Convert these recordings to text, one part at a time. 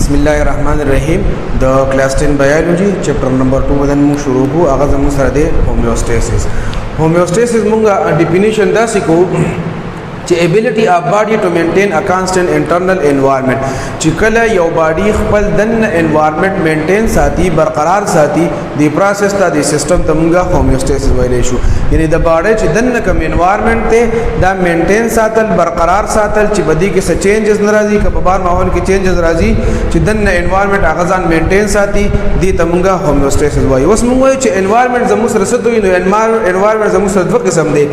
बिस्मिल्लाहिर्रहमानिर्रहीम द class 10 biology chapter number 2 बदन मु शुरू को आगाज मु सर दे होमियोस्टेसिस मुंगा डेफिनेशन दा सिको च ability of body to maintain a constant internal environment चिकला यो बॉडी खपल दन एनवायरनमेंट मेंटेन साथी बरकरार साथी दी प्रोसेस ता दी सिस्टम तमुंगा होमियोस्टेसिस वाले शो यानी द बॉडी च दन कम एनवायरनमेंट ते दा मेंटेन सातल बरकरार सातल च बदी के चेंजेस नाराजी का बार माहौल के चेंजेस राजी च दन एनवायरनमेंट आगजान मेंटेन साथी दी तमुंगा होमियोस्टेसिस वाई उस मुंगो च एनवायरनमेंट जमुस रसदो एनवायरनमेंट जमुस दो किस्म दे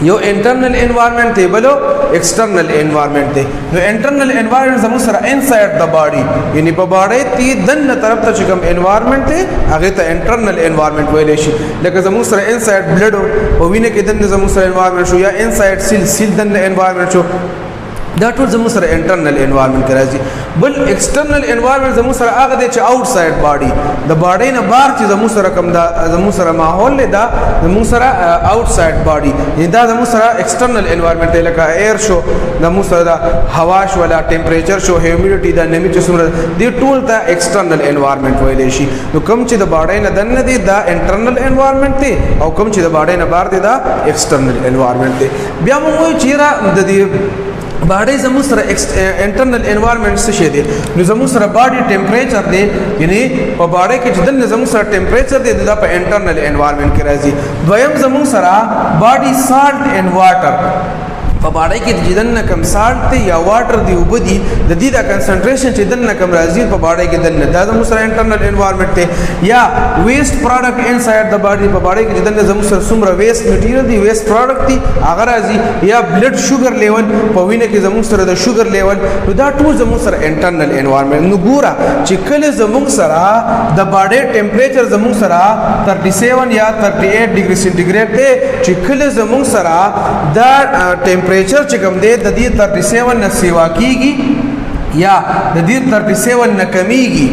यो इंटरनल एनवायरनमेंट थे बोलो एक्सटर्नल एनवायरनमेंट थे जो इंटरनल एनवायरनमेंट जमुसरा इनसाइड द बॉडी यानी प बॉडी ती दन तरफ त चिकम एनवायरनमेंट थे आगे त इंटरनल एनवायरनमेंट वेले शी लेकिन जमुसरा इनसाइड ब्लड ओ विने के दन जमुसरा एनवायरनमेंट शो या इनसाइड सील दन एनवायरनमेंट शो दैट वाज जमुसरा इंटरनल एनवायरनमेंट कराजी बल एक्सटर्नल एनवायरनमेंट जमुसरा आगे दे आउटसाइड बॉडी द बॉडी न बाहर च जमुसरा कम दा जमुसरा माहौल ले दा जमुसरा आउटसाइड बॉडी ये दा जमुसरा एक्सटर्नल एनवायरनमेंट लका एयर शो जमुसरा दा हवाश वाला टेंपरेचर शो ह्यूमिडिटी दा नेमी च सुमरा दे टूल दा एक्सटर्नल एनवायरनमेंट वेले शी तो कम च द बॉडी न दन दे दा इंटरनल एनवायरनमेंट थे और कम च द बॉडी न बाहर दे दा एक्सटर्नल एनवायरनमेंट थे बिया मो चीरा द बॉडी जमुसरा इंटरनल एनवायरनमेंट से शेदे जमुसरा बॉडी टेम्परेचर दे यानी प बॉडी के जदन जमुसरा टेम्परेचर दे दा प इंटरनल एनवायरनमेंट के राजी द्वयम जमुसरा बॉडी साल्ट एंड वाटर प बॉडी के जदन न कम साल्ट थे या वाटर दी उबदी द दी दा कंसंट्रेशन जदन न कम राजी प बॉडी के दन दा जमुसरा इंटरनल एनवायरनमेंट थे या waste product inside the body प बॉडी के जदन जमुसरा सुमरा वेस्ट मटेरियल दी वेस्ट प्रोडक्ट थी अगर राजी या ब्लड शुगर लेवल प विने के जमुसरा द शुगर लेवल तो दा टू जमुसरा इंटरनल एनवायरनमेंट नुगुरा चिकले जमुसरा द बॉडी टेंपरेचर जमुसरा 37 या 38 डिग्री सेंटीग्रेड थे चिकले जमुसरा द टेंपरेचर चिकम दे द दी 37 न सेवा कीगी या द दी 37 न कमीगी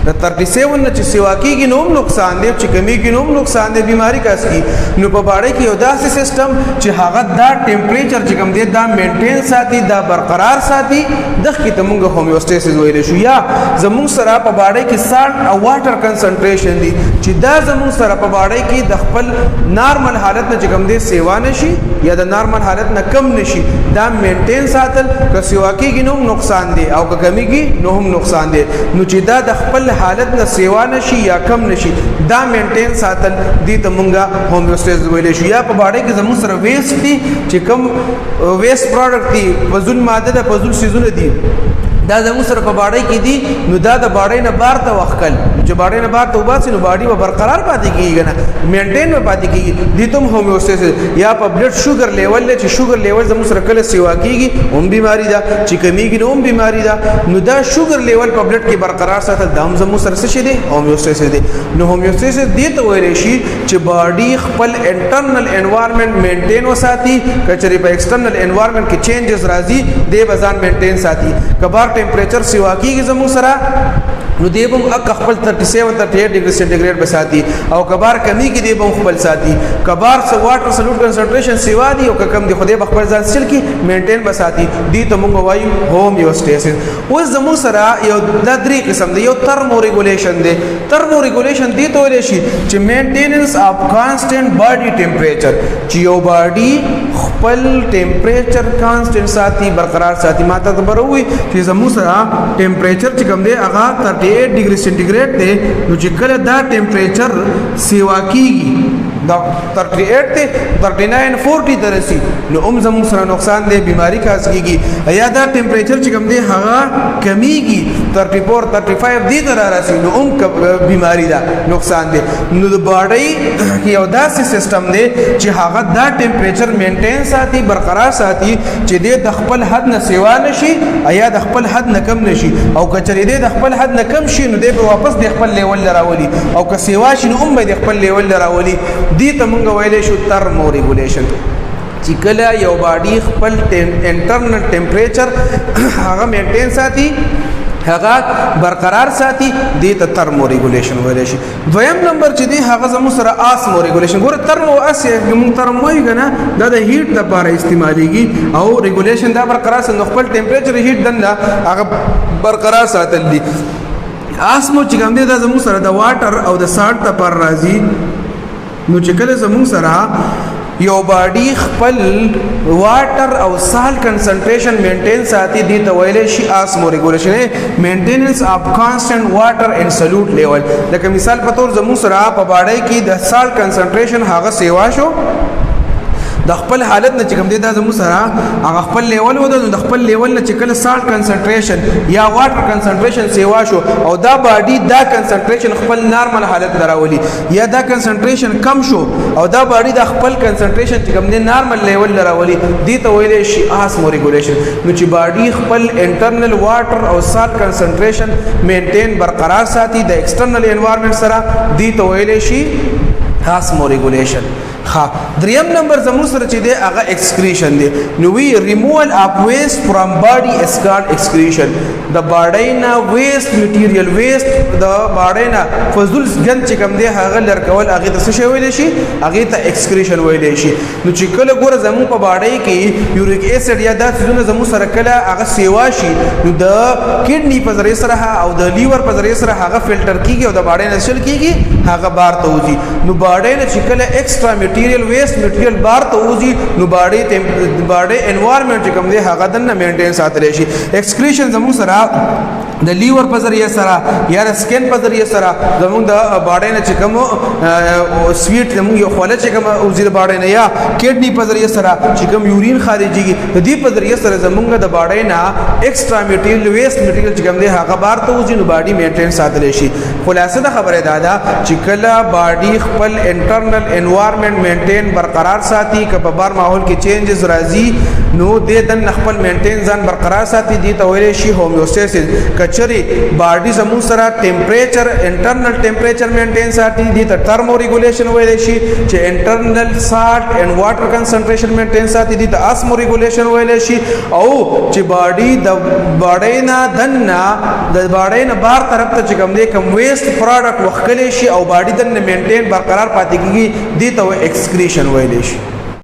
द 37 न च सेवा कीगी नोम नुकसान दे च कमी की नोम नुकसान दे बीमारी का इसकी नु प बाड़े की उदासी सिस्टम च हागत दा टेंपरेचर चिकम दे दा मेंटेन साथी दा बरकरार साथी दख की तमुंग होमियोस्टेसिस वेले शु या जमुंग सरा प बाड़े की साल्ट और वाटर कंसंट्रेशन दी च दा जमुंग सरा प बाड़े की दखपल नॉर्मल हालत न चिकम दे सेवा नशी या द नॉर्मल हालत न कम नशी दा मेंटेन सातल क सेवा की नोम नुकसान दे और क कमी की नोम नुकसान दे नु च दा दखपल हालत न सेवा नशी या कम नशी दा मेंटेन सातल दी तमुंगा होमियोस्टेसिस वेले शु या प बाड़े के जमुसरा वेस्ट थी चिकम वेस्ट प्रोडक्ट थी फजुल मादे दा फजुल सीजुन दी दा जमुसरा प बाड़े की दी नु दा द बाड़े न बार त वखल जो बाड़े न बार तो बात से नु बाड़ी व बरकरार पाती की ना मेंटेन में पाती की दी तुम होमियोस्टेसिस या प ब्लड शुगर लेवल ले शुगर लेवल जमुसरा कल सेवा कीगी उम बीमारी दा चिकमी की उम बीमारी दा नु दा शुगर लेवल प ब्लड की बरकरार साथ दम जमुसरा से दे होमियोस्टेसिस दे नु होमियोस्टेसिस दे तो वेले शी च बॉडी खपल इंटरनल एनवायरनमेंट मेंटेन व साथी कचरे प एक्सटर्नल एनवायरनमेंट के चेंजेस राजी दे बजान मेंटेन साथी कबार टेंपरेचर सेवा की जमुसरा नु देबम अक खपल 37 38 डिग्री सेंटीग्रेड बसाती और कबार कमी की देबम खपल साथी कबार से वाटर सल्यूट कंसंट्रेशन सेवा दी और कम दे खुदे बखपल जान सिल की मेंटेन बसाती दी तमुंग वायु होमियोस्टेसिस उस जमुसरा यो ददरी किस्म दे यो थर्मोरेगुलेशन दे थर्मोरेगुलेशन दी तो लेशी च maintenance of constant body temperature च यो बॉडी खपल टेंपरेचर कांस्टेंट साथी बरकरार साथी माता तो बरोई कि जमुसरा टेंपरेचर च कम दे आगा 38 डिग्री सेंटीग्रेड थे नु चिकल दा टेंपरेचर सेवा कीगी दा 38 थे 39 40 तरसी नु जमुसरा नुकसान दे बीमारी का असकीगी या दा टेंपरेचर चिकम दे हागा कमीगी 34 35 दी तरह रसी नु बीमारी दा नुकसान दे नु बॉडी की उदासी सिस्टम दे च हागा दा टेंपरेचर मेंटेन साथी बरकरार साथी च दे दखपल हद न सेवा नशी या दखपल हद न कम नशी और कचरे दे दखपल हद न कम शी नु दे वापस दखपल लेवल लरावली और क सेवा शी नु दखपल लेवल लरावली दी तमुंग वेले शु थर्मोरेगुलेशन चिकला यो बॉडी खपल इंटरनल टेंपरेचर हागा मेंटेन साथी هغه برقرار ساتي دې ته ترمو ریګولیشن ویل شي. دویم نمبر چې دی هغه زموږ سره آسمو ریګولیشن. ګوره ترمو اس موږ ترمو وایو کنه دا د هیټ لپاره استعمالیږي او ریګولیشن دا برقرار ساتي نو خپل ټمپریچر هیټ دنه هغه برقرار ساتل دي. آسمو چې کوم دی دا زموږ سره د واټر او د سالټ لپاره راځي. نو چې کله زموږ سره یو باډي خپل واټر او سال کنسنټریشن مینټین ساتي دي ته ویل شي آسمو ریګولیشن. مینټیننس اف کانسټنټ واټر ان سولوټ لیول. لکه مثال په تور زموږ سره په باډي کې د سال کنسنټریشن هغه سیوا شو د خپل حالت نه چې کوم دی دا زموږ سره هغه خپل لیول و د خپل لیول نه چې کله سالټ کنسنټریشن یا واټر کنسنټریشن سیوا شو او دا باډي دا کنسنټریشن خپل نارمل حالت دراولي یا دا کنسنټریشن کم شو او دا باډي د خپل کنسنټریشن چې کوم دی نارمل لیول دراولي دي ته ویل شي آسمو ریګولیشن. نو چې باډي خپل انټرنل واټر او سالټ کنسنټریشن مینټین برقرار ساتي د ایکسټرنل انوایرنمنت سره دي ته ویل شي آسمو ریګولیشن. ها دریم نمبر زموږ سره چې دی هغه ایکسکریشن دی. نو وی ریموول اف ویسٹ فرام باډي از کالډ ایکسکریشن. د باډي نه ویسٹ میټیریل ویسٹ د باډي نه فضول ګند چې کوم دی هغه لر کول هغه ته څه ویل شي هغه ته ایکسکریشن ویل شي. نو چې کله ګوره زموږ په باډي کې یوریک اسید یا دا څه زموږ سره کله هغه سیوا شي نو د کډنی په ذریعہ سره او د لیور په ذریعہ سره هغه فلټر کیږي او د باډي نه شل کیږي هغه بار ته وځي. نو باډي نه چې کله ایکسترا میټیریل ویسٹ میټیریل بار ته وځي نو باډي انوایرنمنت چې کوم دی هغه دنه مینټین ساتل شي. ایکسکریشن زموږ سره د لیور په ذریعہ سره یا د سکن په ذریعہ سره زموږ د باډي نه چې کوم سویټ زموږ یو خوله چې کوم او زیر باډي نه یا کډنی په ذریعہ سره چې کوم یورین خارجيږي د دې په ذریعہ سره زموږ د باډي نه ایکسترا میټیریل ویسٹ میټیریل چې کوم دی هغه بار ته وځي نو باډي مینټین ساتل شي. خلاصه د خبره دا چې کله باډي خپل انټرنل انوایرنمنت مینټین برقرار ساتي که په بار ماحول کې چینجز راځي نو د دن خپل مینټین ځان برقرار ساتي دي ته ویل شي هومیوستاسیس. کچري باډي زموږ سره ټمپریچر انټرنل ټمپریچر مینټین ساتي دي ته ترمو ریګولیشن ویل شي. چې انټرنل سالټ اینڈ واټر کنسنټریشن مینټین ساتي دي ته آسمو ریګولیشن ویل شي. او چې باډي د باډي نه دنه د باډي نه بار طرف ته چې کوم دی کوم ویسٹ پروډکټ وخکلی شي او باډي دنه مینټین برقرار پاتې کیږي دي ته ایکسکریشن ویل شي.